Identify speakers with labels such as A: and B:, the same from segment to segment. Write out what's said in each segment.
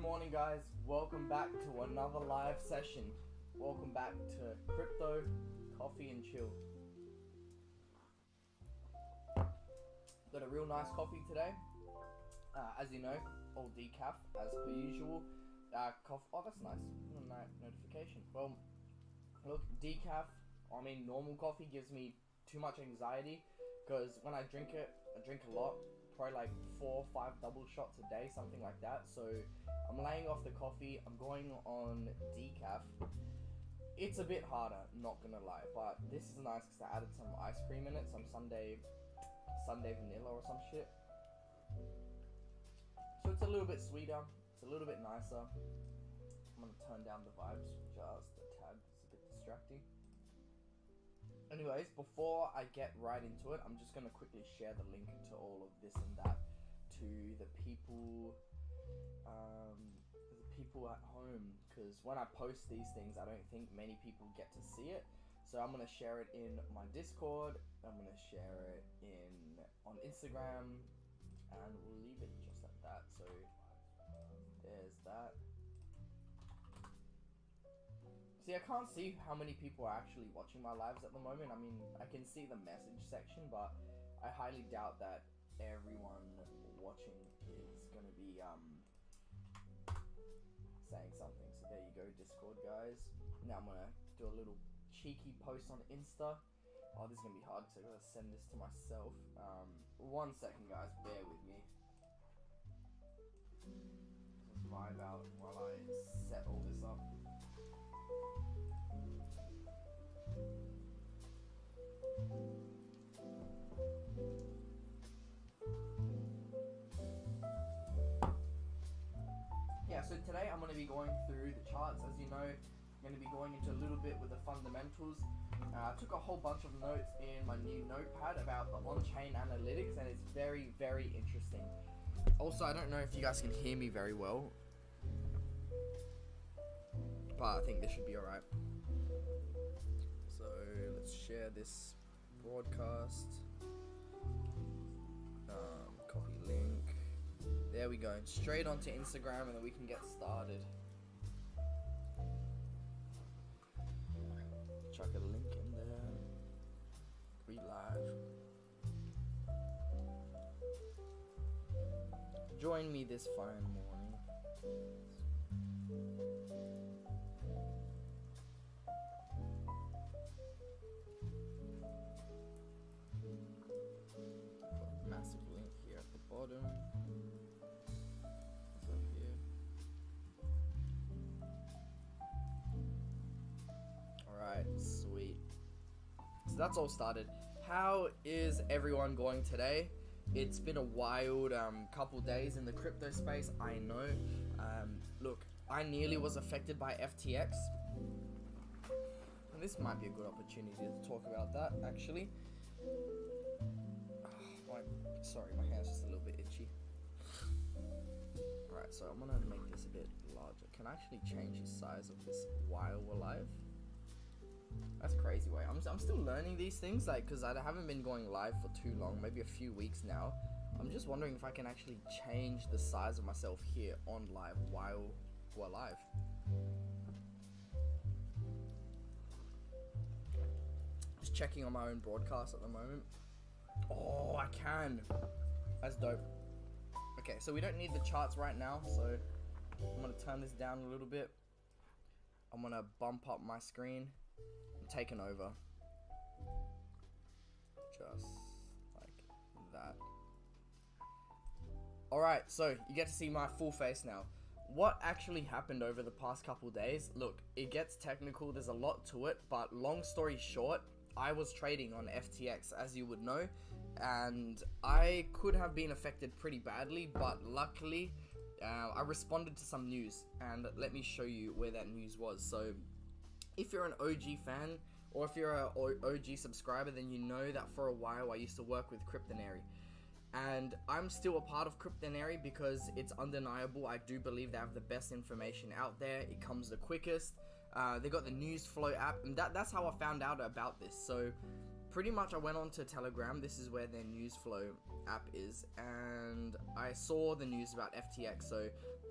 A: morning, guys. Welcome back to another live session. Welcome back to Crypto Coffee and Chill. Got a real nice coffee today. As you know, all decaf as per usual. Oh, that's nice. Notification. Well, look, decaf. Normal coffee gives me too much anxiety because when I drink it, I drink a lot. Probably like 4 or 5 double shots a day, something like that. So I'm laying off the coffee. I'm going on decaf. It's a bit harder, not gonna lie, but this is nice because I added some ice cream in it, some Sunday vanilla or some shit. So it's a little bit sweeter. It's a little bit nicer. I'm gonna turn down the vibes just a tad. It's a bit distracting. Anyways, before I get right into it, I'm just going to quickly share the link to all of this and that to the people at home, because when I post these things, I don't think many people get to see it. So I'm going to share it in my Discord, I'm going to share it on Instagram, and we'll leave it just like that. So there's that. See, I can't see how many people are actually watching my lives at the moment. I can see the message section, but I highly doubt that everyone watching is going to be saying something. So there you go, Discord, guys. Now I'm going to do a little cheeky post on Insta. Oh, this is going to be hard because I've got to send this to myself. 1 second, guys. Bear with me. Let's vibe out while I set all this up. Yeah, so today I'm going to be going through the charts. As you know, I'm going to be going into a little bit with the fundamentals. I took a whole bunch of notes in my new notepad about the on-chain analytics, and it's very, very interesting. Also, I don't know if you guys can hear me very well, but I think this should be alright. So let's share this broadcast. Copy link. There we go. Straight onto Instagram, and then we can get started. Chuck a link in there. We live. Join me this fine morning. Massive link here at the bottom. It's up here. Alright, sweet. So that's all started. How is everyone going today? It's been a wild couple days in the crypto space, I know. Look, I nearly was affected by FTX. And this might be a good opportunity to talk about that, actually. Sorry, my hand's just a little bit itchy. Alright, so I'm gonna make this a bit larger. Can I actually change the size of this while we're live? That's a crazy way. I'm still learning these things, because I haven't been going live for too long, maybe a few weeks now. I'm just wondering if I can actually change the size of myself here on live while we're live. Just checking on my own broadcast at the moment. Oh, I can. That's dope. Okay, so we don't need the charts right now, so I'm gonna turn this down a little bit. I'm gonna bump up my screen. I'm taking over. Just like that. Alright, so you get to see my full face now. What actually happened over the past couple days? Look, it gets technical, there's a lot to it, but long story short, I was trading on FTX, as you would know, and I could have been affected pretty badly, but luckily, I responded to some news, and let me show you where that news was. So, if you're an OG fan, or if you're an OG subscriber, then you know that for a while I used to work with Cryptonary. And I'm still a part of Cryptonary because it's undeniable. I do believe they have the best information out there. It comes the quickest. They got the News Flow app, and that's how I found out about this. So pretty much I went on to Telegram. This is where their news flow app is, and I saw the news about FTX. So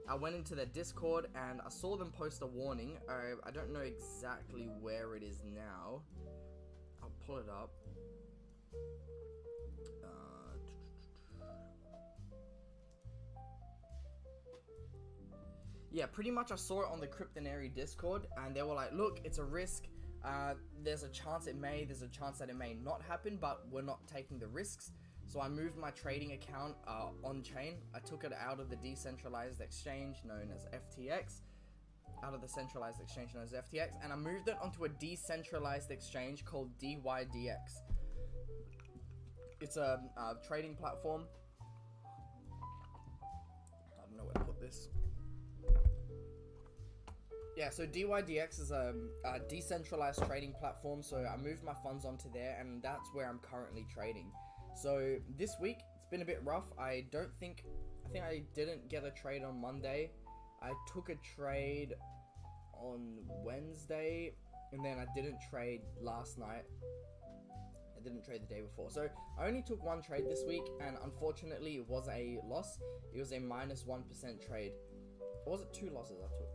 A: I went into their Discord and I saw them post a warning. I don't know exactly where it is now. I'll pull it up. Yeah, pretty much I saw it on the Cryptonary Discord, and they were like, look, it's a risk. There's a chance there's a chance that it may not happen, but we're not taking the risks. So I moved my trading account on-chain. I took it out of the decentralized exchange known as FTX, out of the centralized exchange known as FTX, and I moved it onto a decentralized exchange called DYDX. It's a trading platform. I don't know where to put this. Yeah, so DYDX is a decentralized trading platform, so I moved my funds onto there, and that's where I'm currently trading. So this week, it's been a bit rough. I think I didn't get a trade on Monday. I took a trade on Wednesday, and then I didn't trade last night. I didn't trade the day before. So I only took one trade this week, and unfortunately, it was a loss. It was a minus 1% trade. Or was it 2 losses I took?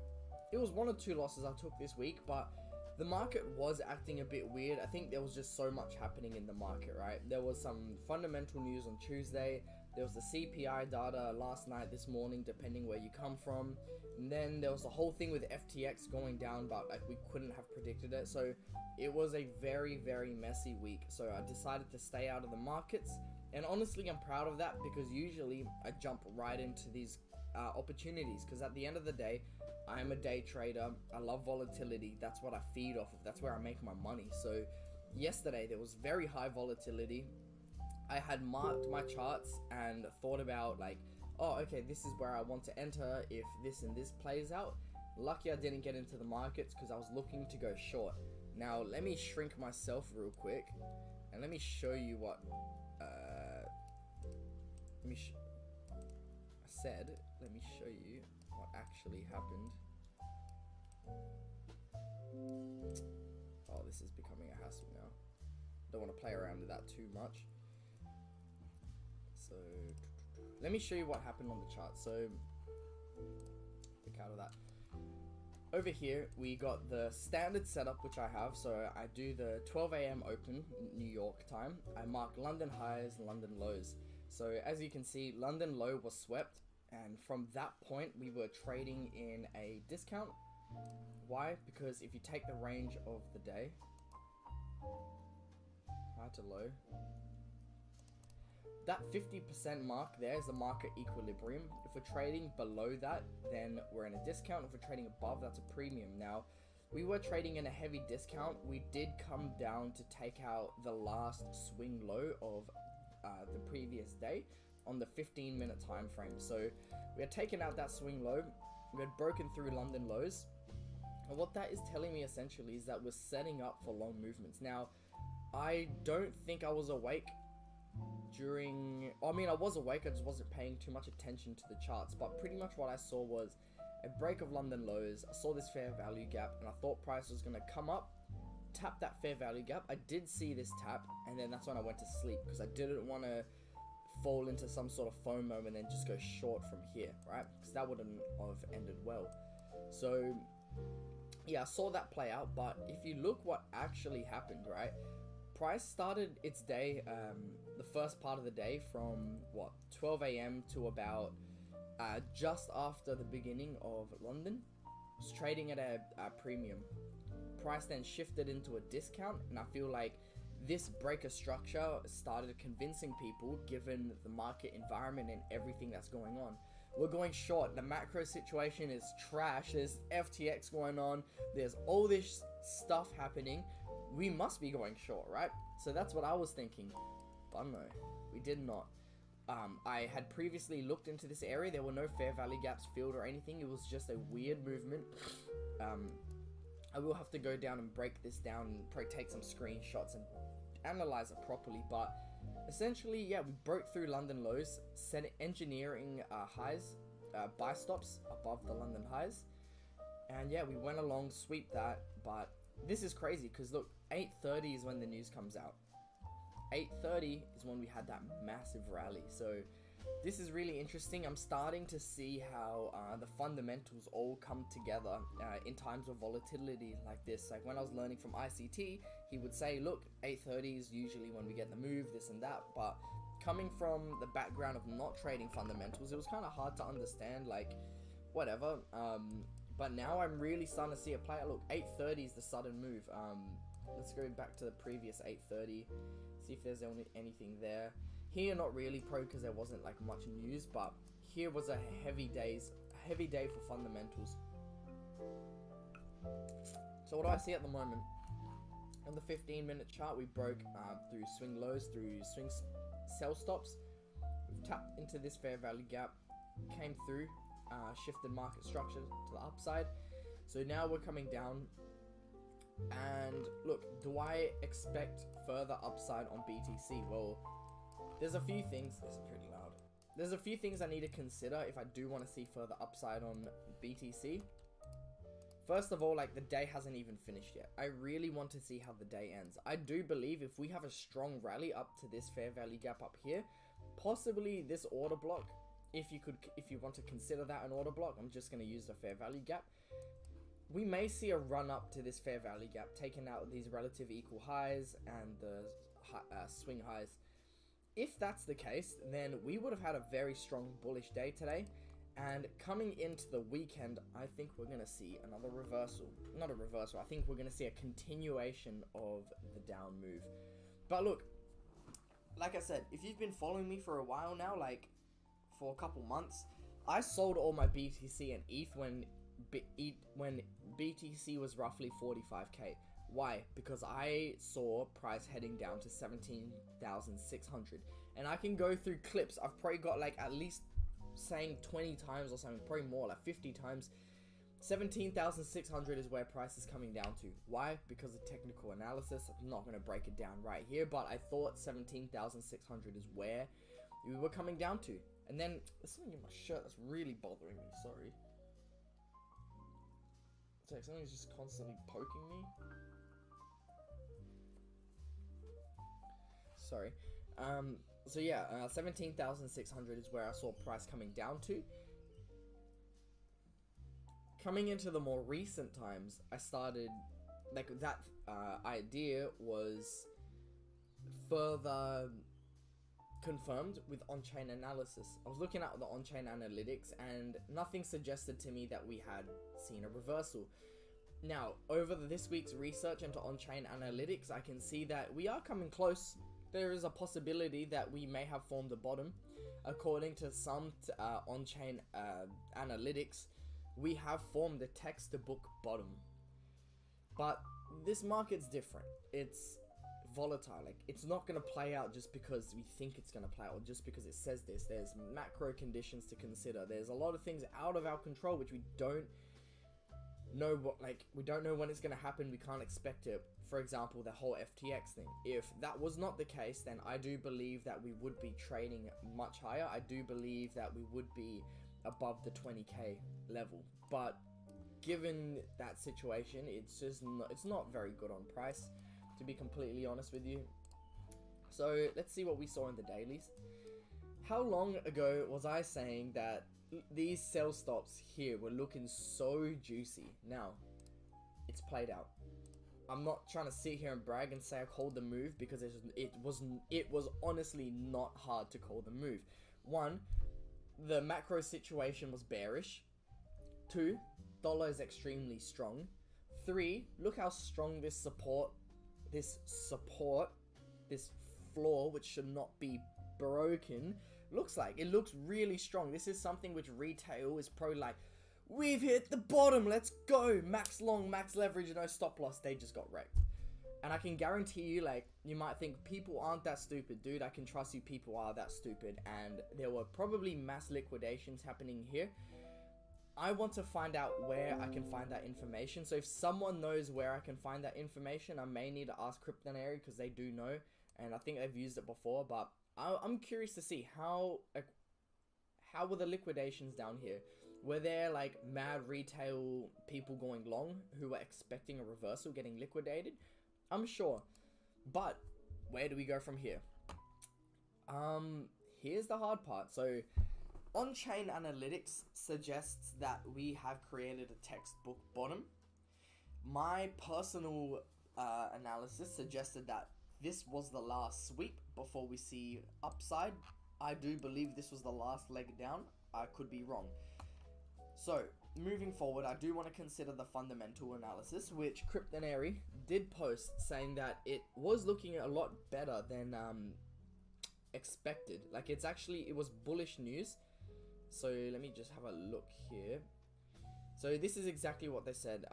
A: It was 1 or 2 losses I took this week, but the market was acting a bit weird. I think there was just so much happening in the market, right? There was some fundamental news on Tuesday. There was the CPI data last night, this morning, depending where you come from. And then there was the whole thing with FTX going down, but like we couldn't have predicted it. So it was a very, very messy week. So I decided to stay out of the markets. And honestly, I'm proud of that, because usually I jump right into these opportunities, because at the end of the day, I am a day trader. I love volatility. That's what I feed off of. That's where I make my money. So yesterday there was very high volatility. I had marked my charts and thought about like, oh, okay, this is where I want to enter if this and this plays out. Lucky I didn't get into the markets because I was looking to go short. Now let me shrink myself real quick and let me show you what let me show you what actually happened. Oh, this is becoming a hassle now. Don't want to play around with that too much. So let me show you what happened on the chart. So click out of that. Over here we got the standard setup, which I have. So I do the 12 a.m. open New York time. I mark London highs and London lows. So as you can see, London low was swept, and from that point we were trading in a discount. Why? Because if you take the range of the day, high to low, that 50% mark there is the market equilibrium. If we're trading below that, then we're in a discount. If we're trading above, that's a premium. Now, we were trading in a heavy discount. We did come down to take out the last swing low of the previous day on the 15-minute time frame. So we had taken out that swing low. We had broken through London lows. And what that is telling me essentially is that we're setting up for long movements. Now, I don't think I was awake during... I mean, I was awake, I just wasn't paying too much attention to the charts. But pretty much what I saw was a break of London lows. I saw this fair value gap, and I thought price was going to come up, tap that fair value gap. I did see this tap, and then that's when I went to sleep, because I didn't want to fall into some sort of FOMO and then just go short from here, right? Because that wouldn't have ended well. So yeah, I saw that play out, but if you look what actually happened, right? Price started its day, the first part of the day from, what, 12 a.m. to about just after the beginning of London. It was trading at a premium. Price then shifted into a discount, and I feel like this breaker structure started convincing people, given the market environment and everything that's going on. We're going short. The macro situation is trash. There's FTX going on. There's all this stuff happening. We must be going short, right? So that's what I was thinking. But no, we did not. I had previously looked into this area. There were no fair value gaps filled or anything. It was just a weird movement. I will have to go down and break this down and probably take some screenshots and analyze it properly. But essentially, yeah, we broke through London lows, engineering highs, buy stops above the London highs. And yeah, we went along, sweep that. But this is crazy because look, 8:30 is when the news comes out. 8:30 is when we had that massive rally. So this is really interesting. I'm starting to see how the fundamentals all come together in times of volatility like this. Like when I was learning from ICT, he would say, look, 8:30 is usually when we get the move, this and that. But coming from the background of not trading fundamentals, it was kind of hard to understand, like, whatever. But now I'm really starting to see it play out. Look, 8:30 is the sudden move. Let's go back to the previous 8:30, see if there's anything there. Here, not really pro because there wasn't like much news, but here was a heavy day for fundamentals. So what do I see at the moment? On the 15-minute chart, we broke through swing lows, through swing sell stops. We've tapped into this fair value gap, came through, shifted market structure to the upside. So now we're coming down. And look, do I expect further upside on BTC? Well, there's a few things. This is pretty loud. There's a few things I need to consider if I do want to see further upside on BTC. First of all, like, the day hasn't even finished yet. I really want to see how the day ends. I do believe if we have a strong rally up to this fair value gap up here, possibly this order block, if you want to consider that an order block, I'm just going to use the fair value gap. We may see a run up to this fair value gap, taking out these relative equal highs and the swing highs. If that's the case, then we would have had a very strong bullish day today. And coming into the weekend, I think we're going to see another reversal. Not a reversal, I think we're going to see a continuation of the down move. But look, like I said, if you've been following me for a while now, like for a couple months, I sold all my BTC and ETH when BTC was roughly 45k. Why? Because I saw price heading down to 17,600, and I can go through clips. I've probably got like at least saying 20 times or something, probably more, like 50 times. 17,600 is where price is coming down to. Why? Because of technical analysis. I'm not going to break it down right here, but I thought 17,600 is where we were coming down to. And then there's something in my shirt that's really bothering me. Sorry. It's like something's just constantly poking me. Sorry. So yeah, 17,600 is where I saw price coming down to. Coming into the more recent times, I started, like, that idea was further confirmed with on-chain analysis. I was looking at the on-chain analytics and nothing suggested to me that we had seen a reversal. Now, over this week's research into on-chain analytics, I can see that we are coming close. There is a possibility that we may have formed a bottom. According to some on-chain analytics, we have formed a textbook bottom. But this market's different. It's volatile. Like, it's not going to play out just because we think it's going to play out, or just because it says this. There's macro conditions to consider. There's a lot of things out of our control which we don't know we don't know when it's going to happen. We can't expect it. For example, the whole FTX thing. If that was not the case, then I do believe that we would be trading much higher. I do believe that we would be above the 20k level. But given that situation, it's not very good on price, to be completely honest with you. So let's see what we saw in the dailies. How long ago was I saying that these sell stops here were looking so juicy? Now, it's played out. I'm not trying to sit here and brag and say I called the move, because it was honestly not hard to call the move. One, the macro situation was bearish. Two, dollar is extremely strong. Three, look how strong this floor, which should not be broken, looks like. It looks really strong. This is something which retail is probably like, we've hit the bottom, let's go, max long, max leverage, no stop loss. They just got wrecked. And I can guarantee you, like, you might think people aren't that stupid. Dude, I can trust you, people are that stupid. And there were probably mass liquidations happening here. I want to find out where I can find that information. So if someone knows where I can find that information, I may need to ask Kryptonary, because they do know, and I think they've used it before. But I'm curious to see how were the liquidations down here? Were there like mad retail people going long who were expecting a reversal, getting liquidated? I'm sure. But where do we go from here? Here's the hard part. So on-chain analytics suggests that we have created a textbook bottom. My personal analysis suggested that this was the last sweep before we see upside. I do believe this was the last leg down. I could be wrong. So, moving forward, I do want to consider the fundamental analysis, which Cryptonary did post, saying that it was looking a lot better than expected. Like, it was bullish news. So, let me just have a look here. So, this is exactly what they said,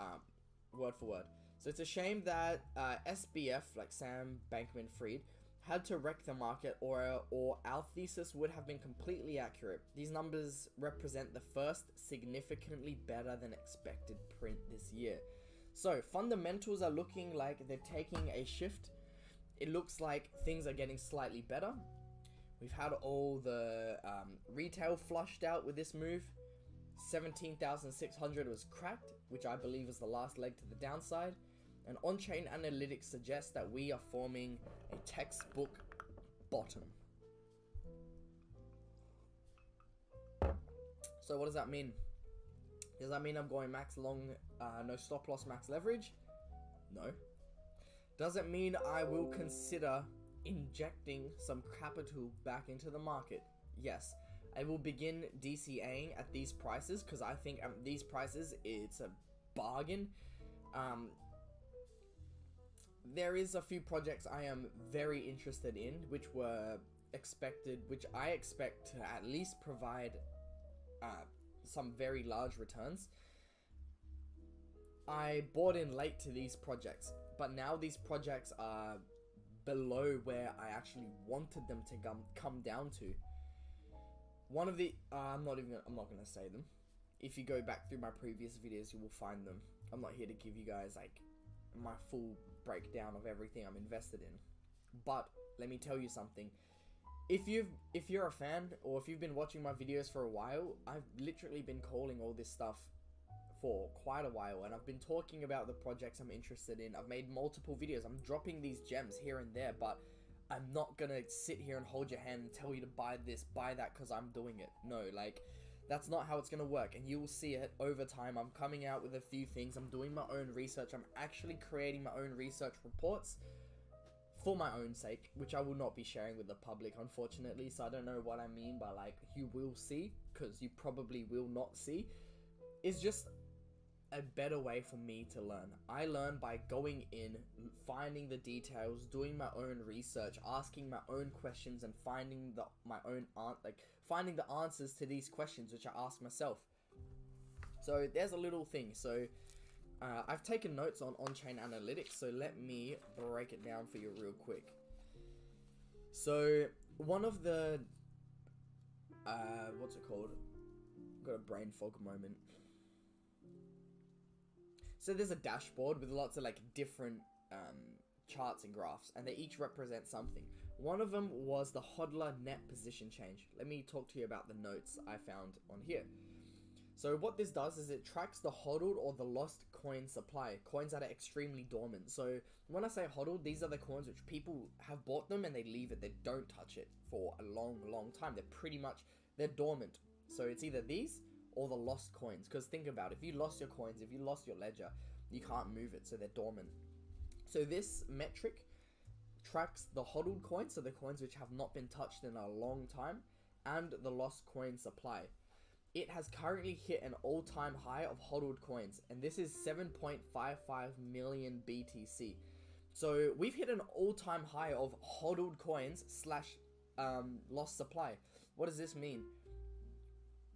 A: word for word. So, it's a shame that SBF, like Sam Bankman-Fried, had to wreck the market, or our thesis would have been completely accurate. These numbers represent the first significantly better than expected print this year. So fundamentals are looking like they're taking a shift. It looks like things are getting slightly better. We've had all the retail flushed out with this move. 17,600 was cracked, which I believe is the last leg to the downside. And on-chain analytics suggests that we are forming a textbook bottom. So what does that mean? Does that mean I'm going max long, no stop loss, max leverage? No. Does it mean I will consider injecting some capital back into the market? Yes. I will begin DCAing at these prices because I think these prices, it's a bargain. There is a few projects I am very interested in, which I expect to at least provide some very large returns. I bought in late to these projects, but now these projects are below where I actually wanted them to come down to. One of the, I'm not gonna say them. If you go back through my previous videos, you will find them. I'm not here to give you guys like my full breakdown of everything I'm invested in, but let me tell you something. If you're a fan, or if you've been watching my videos for a while, I've literally been calling all this stuff for quite a while, and I've been talking about the projects I'm interested in. I've made multiple videos. I'm dropping these gems here and there, but I'm not gonna sit here and hold your hand and tell you to buy this, buy that, because I'm doing it. No, like, that's not how it's going to work, and you will see it over time. I'm coming out with a few things. I'm doing my own research. I'm actually creating my own research reports for my own sake, which I will not be sharing with the public, unfortunately. So I don't know what I mean by, like, you will see, because you probably will not see. It's just a better way for me to learn. I learn by going in, finding the details, doing my own research, asking my own questions, and finding finding the answers to these questions which I ask myself. So there's a little thing. So I've taken notes on-chain analytics, so let me break it down for you real quick. So one of the what's it called? Got a brain fog moment. So there's a dashboard with lots of like different charts and graphs, and they each represent something. One of them was the hodler net position change. Let me talk to you about the notes I found on here. So what this does is it tracks the hodled or the lost coin supply, coins that are extremely dormant. So when I say hodled, these are the coins which people have bought them and they leave it, they don't touch it for a long time. They're dormant. So it's either these or the lost coins, because think about it, if you lost your coins, if you lost your ledger, you can't move it, so they're dormant. So this metric tracks the hodled coins, so the coins which have not been touched in a long time, and the lost coin supply. It has currently hit an all-time high of hodled coins, and this is 7.55 million BTC. So we've hit an all-time high of hodled coins / lost supply. What does this mean?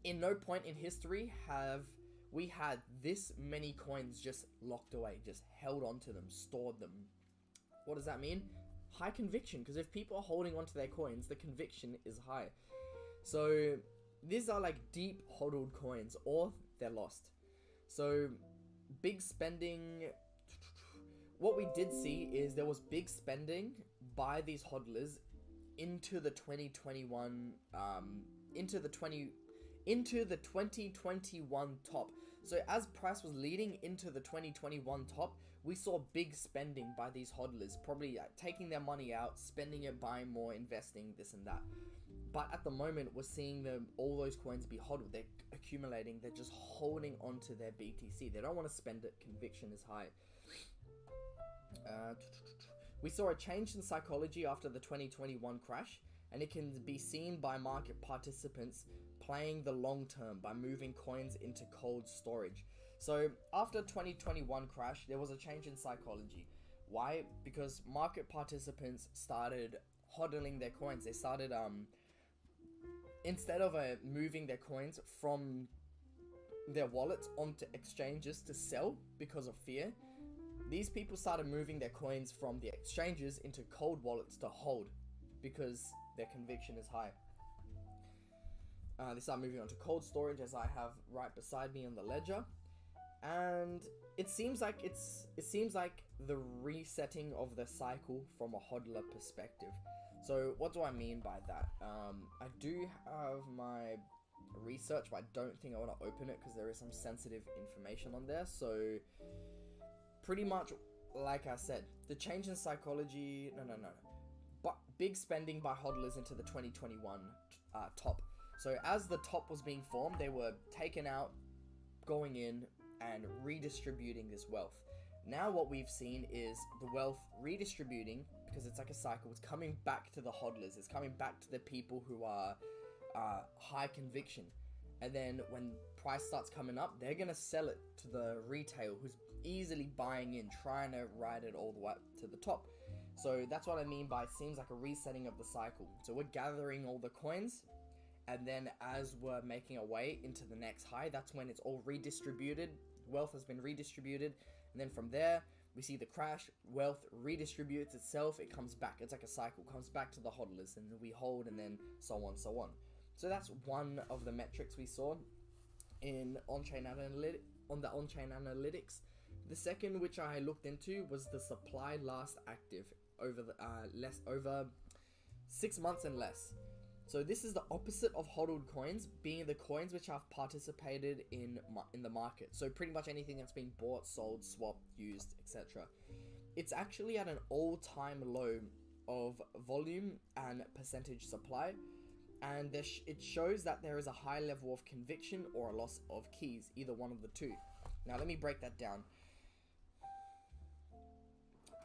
A: In no point in history have we had this many coins just locked away, just held onto them, stored them. What does that mean? High conviction, because if people are holding onto their coins, the conviction is high. So these are like deep hodled coins, or they're lost. So big spending. What we did see is there was big spending by these hodlers into the 2021 into the 2021 top. So as price was leading into the 2021 top, we saw big spending by these hodlers, probably taking their money out, spending it, buying more, investing, this and that. But at the moment, we're seeing all those coins be hodled. They're accumulating. They're just holding onto their BTC. They don't want to spend it. Conviction is high. We saw a change in psychology after the 2021 crash, and it can be seen by market participants playing the long term by moving coins into cold storage. So after 2021 crash, there was a change in psychology. Why? Because market participants started hodling their coins. They started instead of moving their coins from their wallets onto exchanges to sell because of fear, these people started moving their coins from the exchanges into cold wallets to hold because their conviction is high. They start moving on to cold storage, as I have right beside me on the ledger, and it seems like the resetting of the cycle from a hodler perspective. So what do I mean by that? I do have my research, but I don't think I want to open it because there is some sensitive information on there. So pretty much, like I said, the change in psychology, but big spending by hodlers into the 2021 top. So as the top was being formed, they were taken out, going in, and redistributing this wealth. Now what we've seen is the wealth redistributing, because it's like a cycle. It's coming back to the hodlers. It's coming back to the people who are high conviction. And then when price starts coming up, they're going to sell it to the retail who's easily buying in, trying to ride it all the way up to the top. So that's what I mean by it seems like a resetting of the cycle. So we're gathering all the coins, and then as we're making our way into the next high, that's when it's all redistributed. Wealth has been redistributed. And then from there, we see the crash, wealth redistributes itself, it comes back. It's like a cycle, comes back to the hodlers, and we hold, and then so on, so on. So that's one of the metrics we saw in on-chain analytics. The second, which I looked into, was the supply last active over over 6 months and less. So this is the opposite of hodled coins, being the coins which have participated in the market. So pretty much anything that's been bought, sold, swapped, used, etc. It's actually at an all-time low of volume and percentage supply, and it shows that there is a high level of conviction or a loss of keys, either one of the two. Now let me break that down.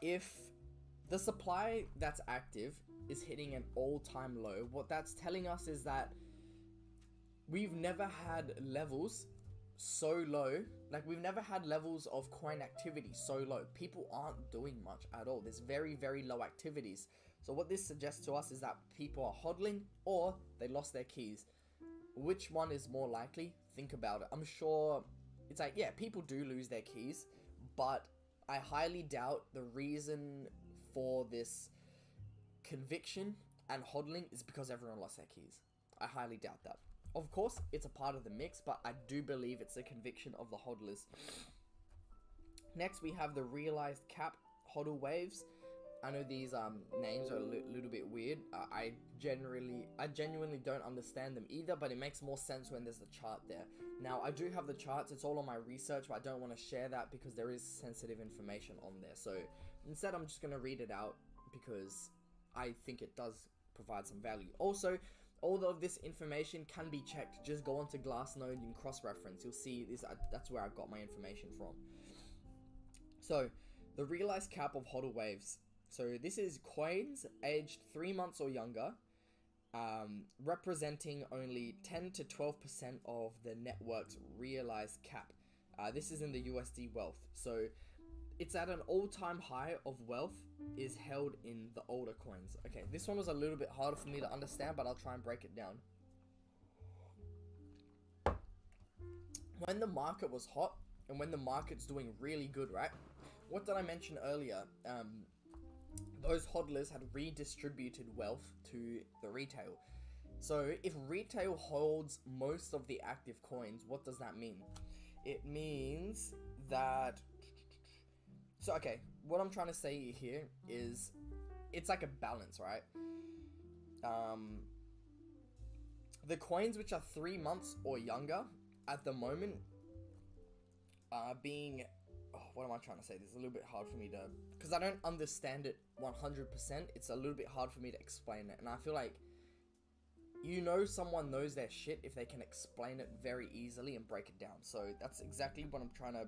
A: If the supply that's active is hitting an all-time low, what that's telling us is that we've never had levels so low, like we've never had levels of coin activity so low. People aren't doing much at all. There's very, very low activities. So what this suggests to us is that people are hodling or they lost their keys. Which one is more likely? Think about it. I'm sure it's like, yeah, people do lose their keys, but I highly doubt the reason for this conviction and hodling is because everyone lost their keys. I highly doubt that. Of course, it's a part of the mix, but I do believe it's a conviction of the hodlers. Next, we have the realized cap hodl waves. I know these names are a little bit weird. I genuinely don't understand them either, but it makes more sense when there's a chart there. Now, I do have the charts. It's all on my research, but I don't want to share that because there is sensitive information on there. So instead, I'm just going to read it out because I think it does provide some value. Also, all of this information can be checked. Just go onto Glassnode and cross-reference. You'll see this. That's where I got my information from. So, the realized cap of hodl waves. So this is coins aged 3 months or younger, representing only 10 to 12% of the network's realized cap. This is in the USD wealth. So it's at an all-time high of wealth is held in the older coins. Okay, this one was a little bit harder for me to understand, but I'll try and break it down. When the market was hot and when the market's doing really good, right? What did I mention earlier? Those hodlers had redistributed wealth to the retail. So if retail holds most of the active coins, what does that mean? It means that... So, okay, what I'm trying to say here is it's like a balance, right? The coins which are 3 months or younger at the moment are being what am I trying to say? This is a little bit hard for me to, because I don't understand it 100%. It's a little bit hard for me to explain it, and I feel like someone knows their shit if they can explain it very easily and break it down. So that's exactly what I'm trying to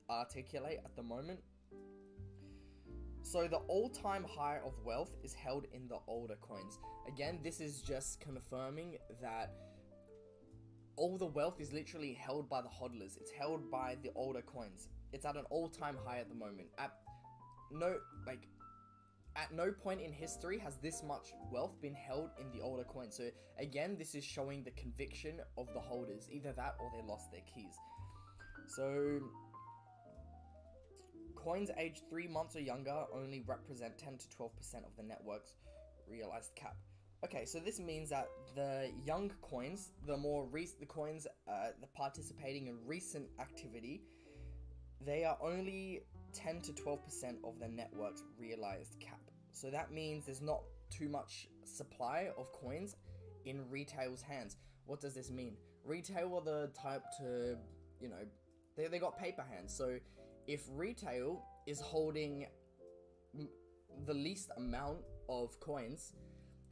A: articulate at the moment. So the all-time high of wealth is held in the older coins. Again, this is just confirming that all the wealth is literally held by the hodlers. It's held by the older coins. It's at an all-time high at the moment. At no point in history has this much wealth been held in the older coins. So again, this is showing the conviction of the holders. Either that or they lost their keys. So coins aged 3 months or younger only represent 10 to 12% of the network's realized cap. Okay, so this means that the young coins, the coins participating in recent activity, they are only 10 to 12% of the network's realized cap. So that means there's not too much supply of coins in retail's hands. What does this mean? Retail are the type to, they got paper hands. So if retail is holding the least amount of coins,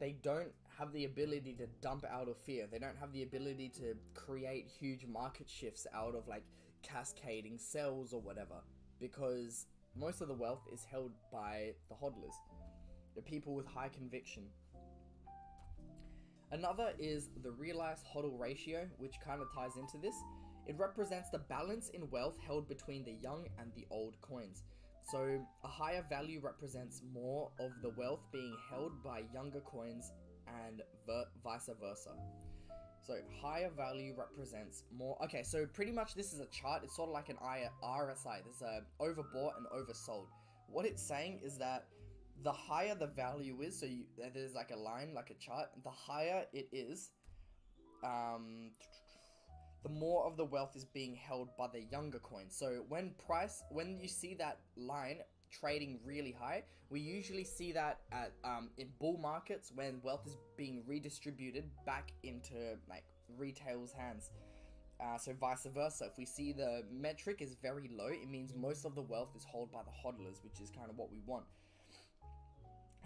A: they don't have the ability to dump out of fear. They don't have the ability to create huge market shifts out of like cascading sells or whatever, because most of the wealth is held by the hodlers, the people with high conviction. Another is the realized hodl ratio, which kind of ties into this. It represents the balance in wealth held between the young and the old coins. So a higher value represents more of the wealth being held by younger coins and vice versa. So higher value represents more. Okay, so pretty much this is a chart. It's sort of like an RSI. There's a overbought and oversold. What it's saying is that the higher the value is, so there's like a line, like a chart, the higher it is, the more of the wealth is being held by the younger coins. So when you see that line trading really high, we usually see that at in bull markets when wealth is being redistributed back into like retail's hands. So vice versa, if we see the metric is very low, it means most of the wealth is held by the hodlers, which is kind of what we want.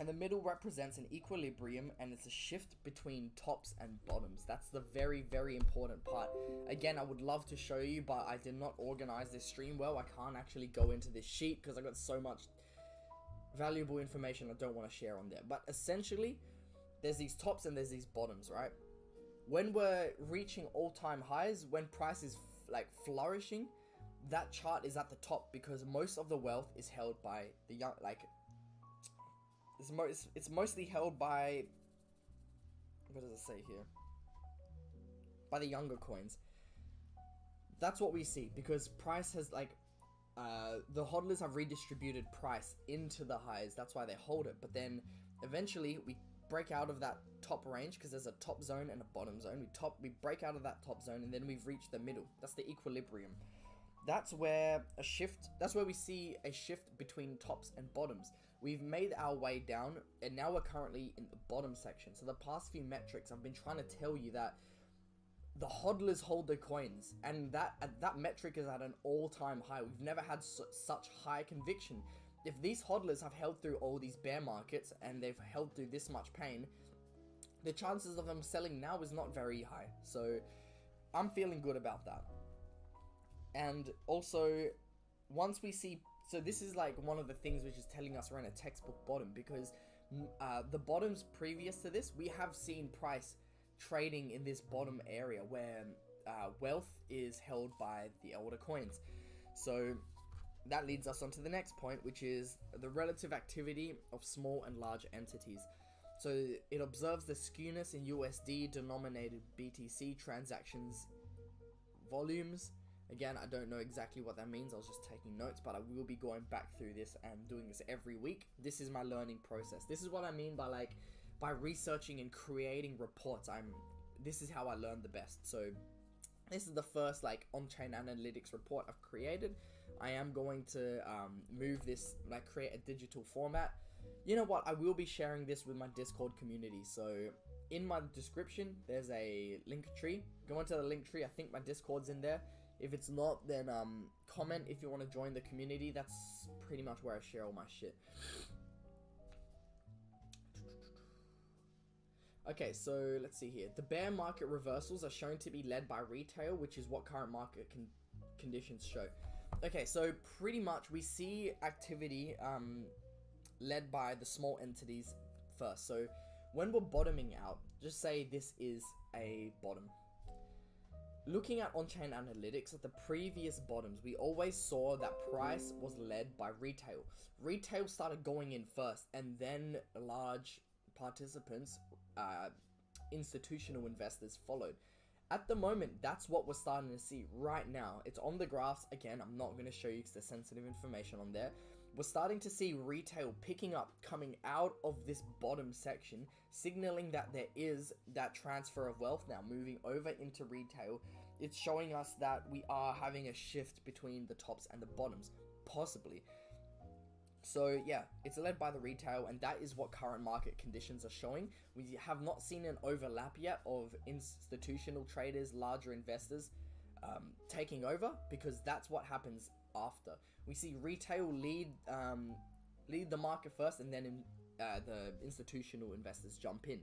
A: And the middle represents an equilibrium, and it's a shift between tops and bottoms. That's the very, very important part. Again, I would love to show you, but I did not organize this stream well. I can't actually go into this sheet because I got so much valuable information I don't want to share on there. But essentially, there's these tops and there's these bottoms, right? When we're reaching all-time highs, when price is like flourishing, that chart is at the top because most of the wealth is held by the young, like it's mostly held by, what does it say here? By the younger coins. That's what we see because price has like, the hodlers have redistributed price into the highs. That's why they hold it. But then eventually we break out of that top range because there's a top zone and a bottom zone. We break out of that top zone and then we've reached the middle. That's the equilibrium. That's where we see a shift between tops and bottoms. We've made our way down and now we're currently in the bottom section. So the past few metrics, I've been trying to tell you that the hodlers hold their coins, and that metric is at an all-time high. We've never had such high conviction. If these hodlers have held through all these bear markets and they've held through this much pain, the chances of them selling now is not very high. So I'm feeling good about that. And also, once we see, so this is like one of the things which is telling us we're in a textbook bottom, because the bottoms previous to this, we have seen price trading in this bottom area where wealth is held by the older coins. So that leads us on to the next point, which is the relative activity of small and large entities. So it observes the skewness in USD denominated BTC transactions volumes. Again, I don't know exactly what that means. I was just taking notes, but I will be going back through this and doing this every week. This is my learning process. This is what I mean by researching and creating reports. This is how I learn the best. So this is the first on-chain analytics report I've created. I am going to move this, create a digital format. You know what? I will be sharing this with my Discord community. So in my description, there's a link tree. Go into the link tree. I think my Discord's in there. If it's not, then comment if you want to join the community. That's pretty much where I share all my shit. Okay, so let's see here. The bear market reversals are shown to be led by retail, which is what current market conditions show. Okay, so pretty much we see activity led by the small entities first. So when we're bottoming out, just say this is a bottom. Looking at on-chain analytics at the previous bottoms, we always saw that price was led by retail. Retail started going in first, and then large participants, institutional investors followed. At the moment, that's what we're starting to see right now. It's on the graphs. Again, I'm not going to show you because there's sensitive information on there. We're starting to see retail picking up, coming out of this bottom section, signaling that there is that transfer of wealth now moving over into retail. It's showing us that we are having a shift between the tops and the bottoms, possibly. So yeah, it's led by the retail, and that is what current market conditions are showing. We have not seen an overlap yet of institutional traders, larger investors taking over, because that's what happens after. We see retail lead the market first, and then the institutional investors jump in.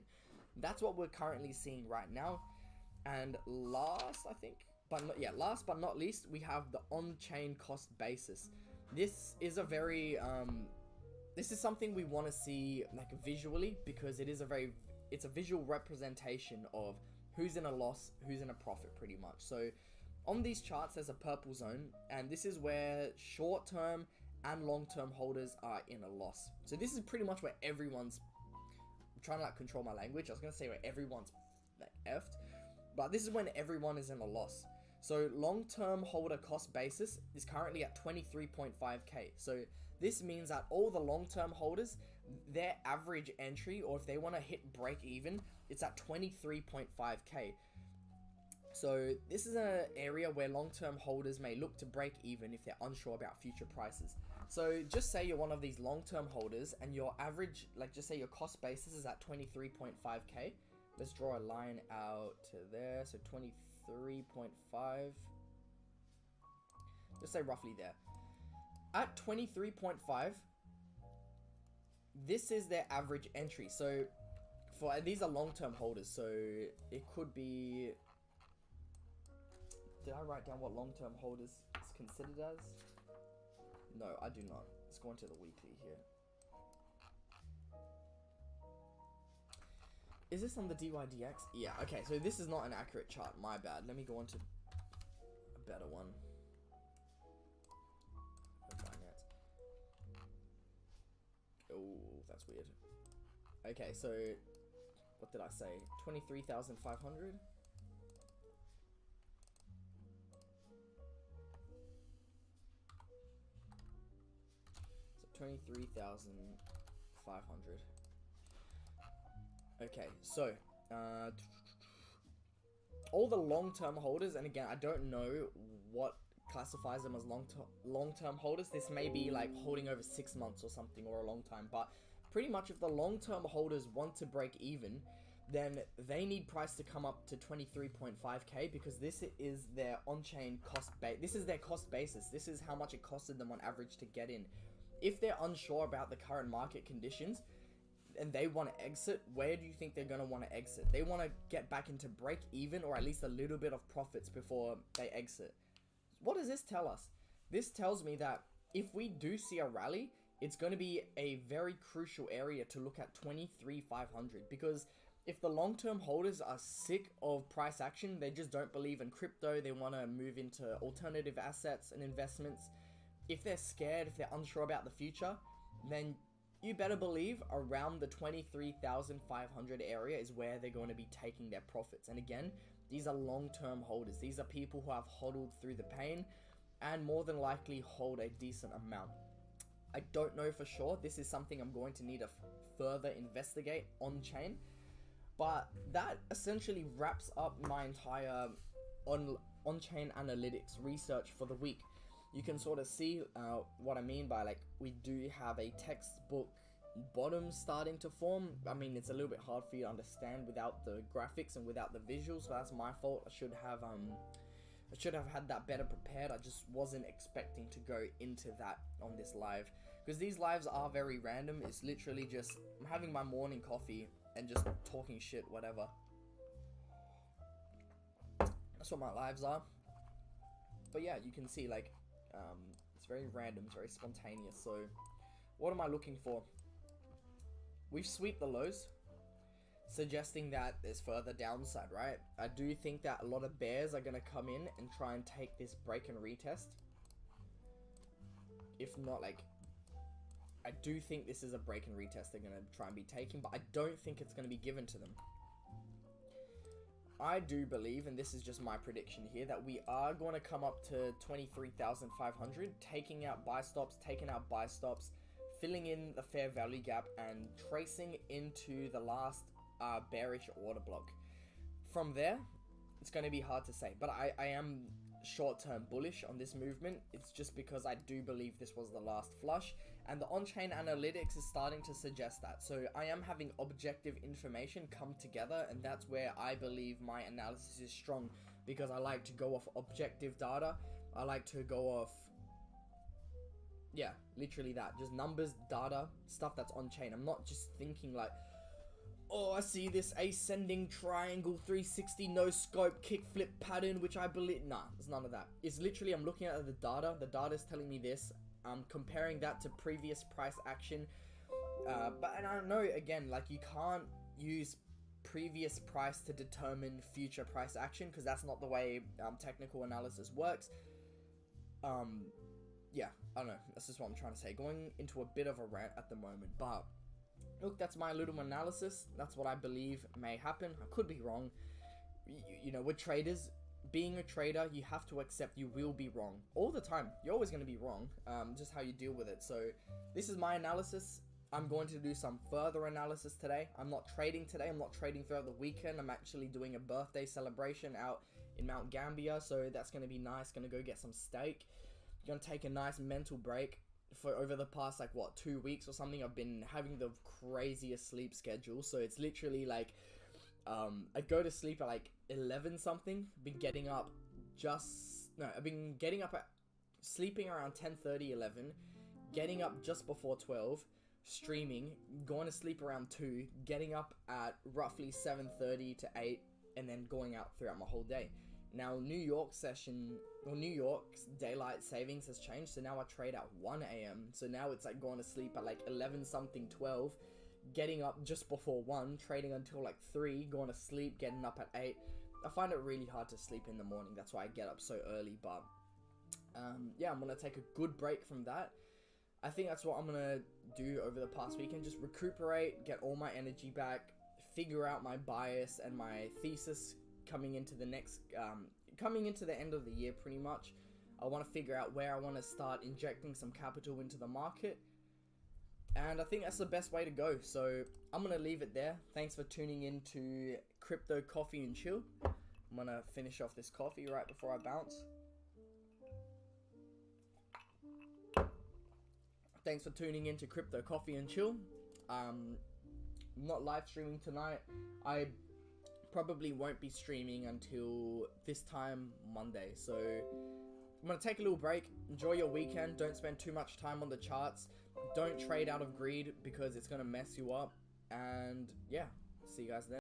A: That's what we're currently seeing right now. And last but not least, we have the on-chain cost basis. This is a very this is something we want to see like visually, because it's a visual representation of who's in a loss, who's in a profit, pretty much. So on these charts, there's a purple zone, and this is where short-term and long-term holders are in a loss. So this is pretty much where everyone's, I'm trying to like control my language. I was gonna say where everyone's like effed, but this is when everyone is in a loss. So long-term holder cost basis is currently at 23.5k. So this means that all the long-term holders, their average entry, or if they want to hit break even, it's at 23.5k. So this is an area where long-term holders may look to break even if they're unsure about future prices. So just say you're one of these long-term holders and your average, like just say your cost basis is at 23.5k. Let's draw a line out to there. So 23.5, just say roughly there. At 23.5, this is their average entry. So these are long-term holders, so it could be, did I write down what long-term holders is considered as? No, I do not. Let's go into the weekly here. Is this on the DYDX? Yeah, okay, so this is not an accurate chart, my bad. Let me go on to a better one. Oh, that's weird. Okay, so what did I say? 23,500? So 23,500. Okay, so all the long-term holders, and again, I don't know what classifies them as long-term holders. This may be like holding over 6 months or something, or a long time, but pretty much if the long-term holders want to break even, then they need price to come up to 23.5k, because this is their on-chain cost base. This is their cost basis. This is how much it costed them on average to get in. If they're unsure about the current market conditions and they want to exit, where do you think they're going to want to exit? They want to get back into break even, or at least a little bit of profits before they exit. What does this tell us? This tells me that if we do see a rally, it's going to be a very crucial area to look at 23,500, because if the long-term holders are sick of price action, they just don't believe in crypto, they want to move into alternative assets and investments. If they're scared, if they're unsure about the future, then you better believe around the 23,500 area is where they're going to be taking their profits. And again, these are long-term holders. These are people who have hodled through the pain and more than likely hold a decent amount. I don't know for sure. This is something I'm going to need to further investigate on-chain. But that essentially wraps up my entire on-chain analytics research for the week. You can sort of see what I mean by, like, we do have a textbook bottom starting to form. I mean, it's a little bit hard for you to understand without the graphics and without the visuals, so that's my fault. I should have I should have had that better prepared. I just wasn't expecting to go into that on this live, because these lives are very random. It's literally just I'm having my morning coffee and just talking shit, whatever. That's what my lives are. But yeah, you can see like it's very random, it's very spontaneous. So what am I looking for? We've swept the lows, suggesting that there's further downside, right? I do think that a lot of bears are going to come in and try and take this break and retest. If not, like, I do think this is a break and retest they're going to try and be taking, but I don't think it's going to be given to them. I do believe, and this is just my prediction here, that we are going to come up to 23,500, taking out buy stops, filling in the fair value gap, and tracing into the last bearish order block. From there, it's going to be hard to say, but I am short-term bullish on this movement. It's just because I do believe this was the last flush, and the on-chain analytics is starting to suggest that. So I am having objective information come together, and that's where I believe my analysis is strong, because I like to go off objective data. I like to go off, yeah, literally that, just numbers, data, stuff that's on-chain. I'm not just thinking like, oh, I see this ascending triangle 360 no scope kickflip pattern, which I believe. Nah, there's none of that. It's literally, I'm looking at the data. The data is telling me this. I'm comparing that to previous price action. And I know, again, like, you can't use previous price to determine future price action, because that's not the way technical analysis works. Yeah, I don't know. That's just what I'm trying to say. Going into a bit of a rant at the moment, but look, that's my little analysis. That's what I believe may happen. I could be wrong. You know, we're traders. Being a trader, you have to accept you will be wrong. All the time. You're always going to be wrong. Just how you deal with it. So, this is my analysis. I'm going to do some further analysis today. I'm not trading today. I'm not trading throughout the weekend. I'm actually doing a birthday celebration out in Mount Gambier. So, that's going to be nice. Going to go get some steak. Going to take a nice mental break. For over the past, like, what, 2 weeks or something, I've been having the craziest sleep schedule. So it's literally like, I go to sleep at like 11 something, been getting up I've been getting up at, sleeping around 10:30, 11, getting up just before 12, streaming, going to sleep around 2, getting up at roughly 7:30 to 8, and then going out throughout my whole day. Now, New York's daylight savings has changed, so now I trade at 1 a.m. So now it's like going to sleep at like 11 something, 12, getting up just before 1, trading until like 3, going to sleep, getting up at 8. I find it really hard to sleep in the morning. That's why I get up so early. But yeah, I'm going to take a good break from that. I think that's what I'm going to do over the past weekend. Just recuperate, get all my energy back, figure out my bias and my thesis coming into the next, coming into the end of the year pretty much. I want to figure out where I want to start injecting some capital into the market. And I think that's the best way to go. So I'm going to leave it there. Thanks for tuning in to Crypto Coffee and Chill. I'm going to finish off this coffee right before I bounce. Thanks for tuning in to Crypto Coffee and Chill. I'm not live streaming tonight. I probably won't be streaming until this time Monday. So I'm going to take a little break. Enjoy your weekend. Don't spend too much time on the charts. Don't trade out of greed because it's going to mess you up. And yeah, see you guys then.